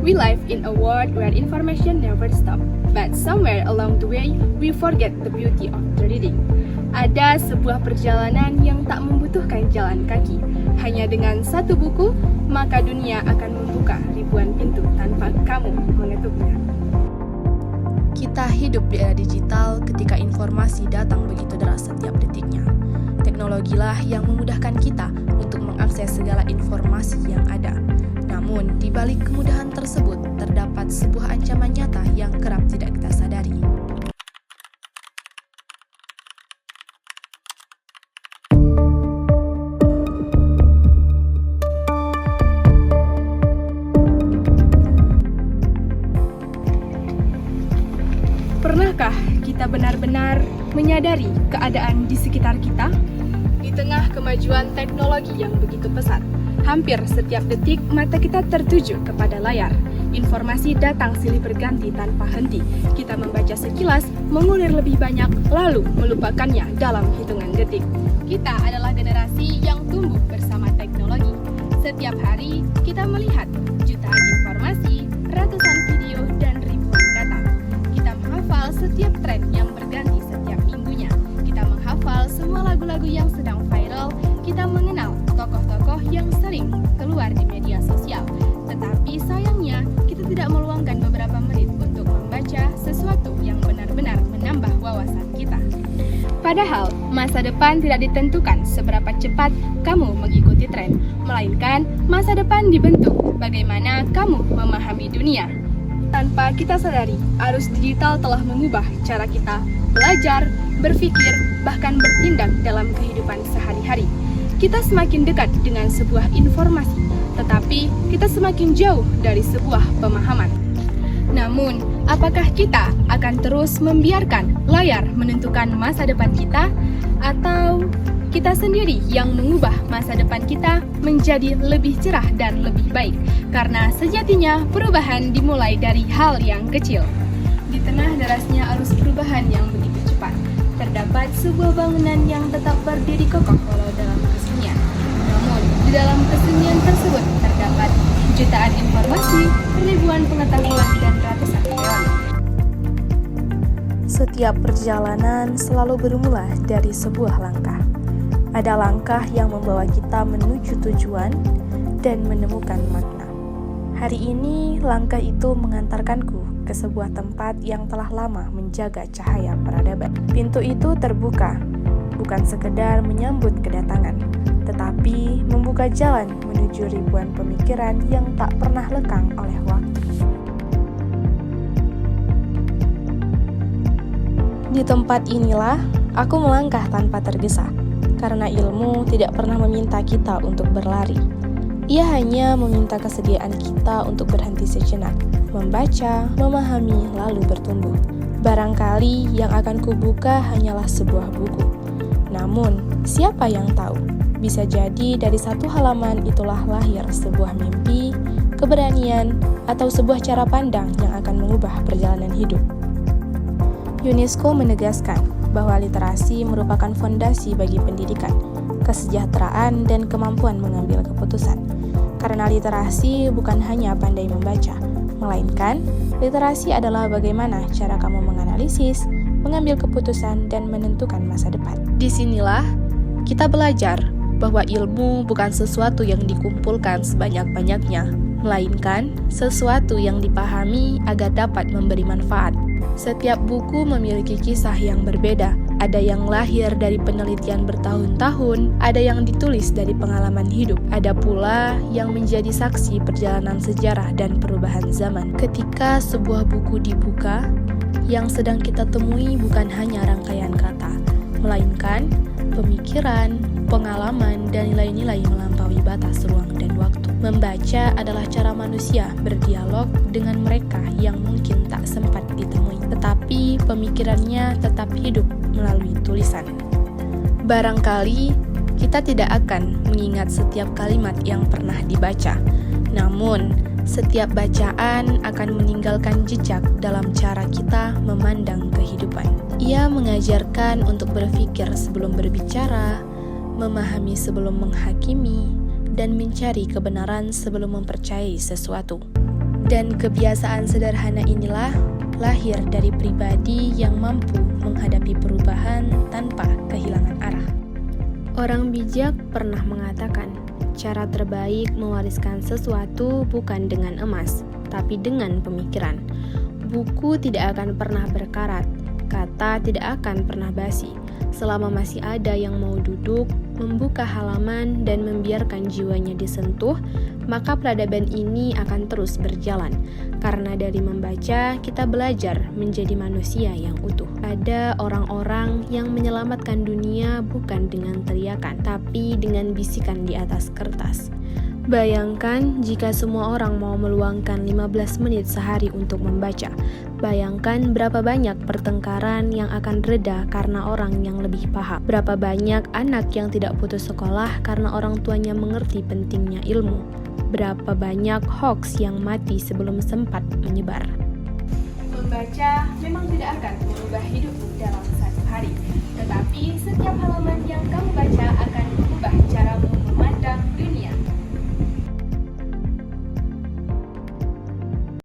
We live in a world where information never stops, but somewhere along the way, we forget the beauty of the reading. Ada sebuah perjalanan yang tak membutuhkan jalan kaki. Hanya dengan satu buku, maka dunia akan membuka ribuan pintu tanpa kamu mengetuknya. Kita hidup di era digital ketika informasi datang begitu deras setiap detiknya. Teknologilah yang memudahkan kita untuk mengakses segala informasi yang ada. Namun, di balik kemudahan tersebut, terdapat sebuah ancaman nyata yang kerap tidak kita sadari. Pernahkah kita benar-benar menyadari keadaan di sekitar kita? Di tengah kemajuan teknologi yang begitu pesat, hampir setiap detik mata kita tertuju kepada layar. Informasi datang silih berganti tanpa henti. Kita membaca sekilas, mengulir lebih banyak, lalu melupakannya dalam hitungan detik. Kita adalah generasi yang tumbuh bersama teknologi. Setiap hari kita melihat jutaan informasi, ratusan video, dan ribuan kata. Kita menghafal setiap tren yang berganti setiap minggunya. Kita menghafal semua lagu-lagu yang sedang viral. Kita mengenal tokoh-tokoh yang sering keluar di media sosial. Tetapi sayangnya, kita tidak meluangkan beberapa menit untuk membaca sesuatu yang benar-benar menambah wawasan kita. Padahal, masa depan tidak ditentukan seberapa cepat kamu mengikuti tren, melainkan masa depan dibentuk bagaimana kamu memahami dunia. Tanpa kita sadari, arus digital telah mengubah cara kita belajar, berpikir, bahkan bertindak dalam kehidupan sehari-hari. Kita semakin dekat dengan sebuah informasi, tetapi kita semakin jauh dari sebuah pemahaman. Namun, apakah kita akan terus membiarkan layar menentukan masa depan kita, atau kita sendiri yang mengubah masa depan kita menjadi lebih cerah dan lebih baik? Karena sejatinya perubahan dimulai dari hal yang kecil. Di tengah derasnya arus perubahan yang begitu cepat, terdapat sebuah bangunan yang tetap berdiri kokoh walau dalam kesunyian. Namun, di dalam kesunyian tersebut terdapat jutaan informasi, ribuan pengetahuan, dan ratusan teori. Setiap perjalanan selalu bermula dari sebuah langkah. Ada langkah yang membawa kita menuju tujuan dan menemukan makna. Hari ini, langkah itu mengantarkanku ke sebuah tempat yang telah lama menjaga cahaya peradaban. Pintu itu terbuka, bukan sekedar menyambut kedatangan, tetapi membuka jalan menuju ribuan pemikiran yang tak pernah lekang oleh waktu. Di tempat inilah aku melangkah tanpa tergesa, karena ilmu tidak pernah meminta kita untuk berlari. Ia hanya meminta kesediaan kita untuk berhenti sejenak, membaca, memahami, lalu bertumbuh. Barangkali yang akan kubuka hanyalah sebuah buku. Namun, siapa yang tahu? Bisa jadi dari satu halaman itulah lahir sebuah mimpi, keberanian, atau sebuah cara pandang yang akan mengubah perjalanan hidup. UNESCO menegaskan bahwa literasi merupakan fondasi bagi pendidikan, kesejahteraan, dan kemampuan mengambil keputusan. Karena literasi bukan hanya pandai membaca, melainkan literasi adalah bagaimana cara kamu menganalisis, mengambil keputusan, dan menentukan masa depan. Disinilah kita belajar bahwa ilmu bukan sesuatu yang dikumpulkan sebanyak-banyaknya, melainkan sesuatu yang dipahami agar dapat memberi manfaat. Setiap buku memiliki kisah yang berbeda. Ada yang lahir dari penelitian bertahun-tahun, ada yang ditulis dari pengalaman hidup, ada pula yang menjadi saksi perjalanan sejarah dan perubahan zaman. Ketika sebuah buku dibuka, yang sedang kita temui bukan hanya rangkaian kata, melainkan pemikiran, pengalaman, dan nilai-nilai melampaui batas ruang dan waktu. Membaca adalah cara manusia berdialog dengan mereka yang mungkin tak sempat ditemui, tetapi pemikirannya tetap hidup melalui tulisan. Barangkali kita tidak akan mengingat setiap kalimat yang pernah dibaca, namun setiap bacaan akan meninggalkan jejak dalam cara kita memandang kehidupan. Ia mengajarkan untuk berpikir sebelum berbicara, memahami sebelum menghakimi, dan mencari kebenaran sebelum mempercayai sesuatu. Dan kebiasaan sederhana inilah lahir dari pribadi yang mampu menghadapi perubahan tanpa kehilangan arah. Orang bijak pernah mengatakan, cara terbaik mewariskan sesuatu bukan dengan emas, tapi dengan pemikiran. Buku tidak akan pernah berkarat, kata tidak akan pernah basi. Selama masih ada yang mau duduk, membuka halaman, dan membiarkan jiwanya disentuh, maka peradaban ini akan terus berjalan. Karena dari membaca, kita belajar menjadi manusia yang utuh. Ada orang-orang yang menyelamatkan dunia bukan dengan teriakan, tapi dengan bisikan di atas kertas. Bayangkan jika semua orang mau meluangkan 15 menit sehari untuk membaca. Bayangkan berapa banyak pertengkaran yang akan reda karena orang yang lebih paham. Berapa banyak anak yang tidak putus sekolah karena orang tuanya mengerti pentingnya ilmu. Berapa banyak hoax yang mati sebelum sempat menyebar. Membaca memang tidak akan mengubah hidupmu,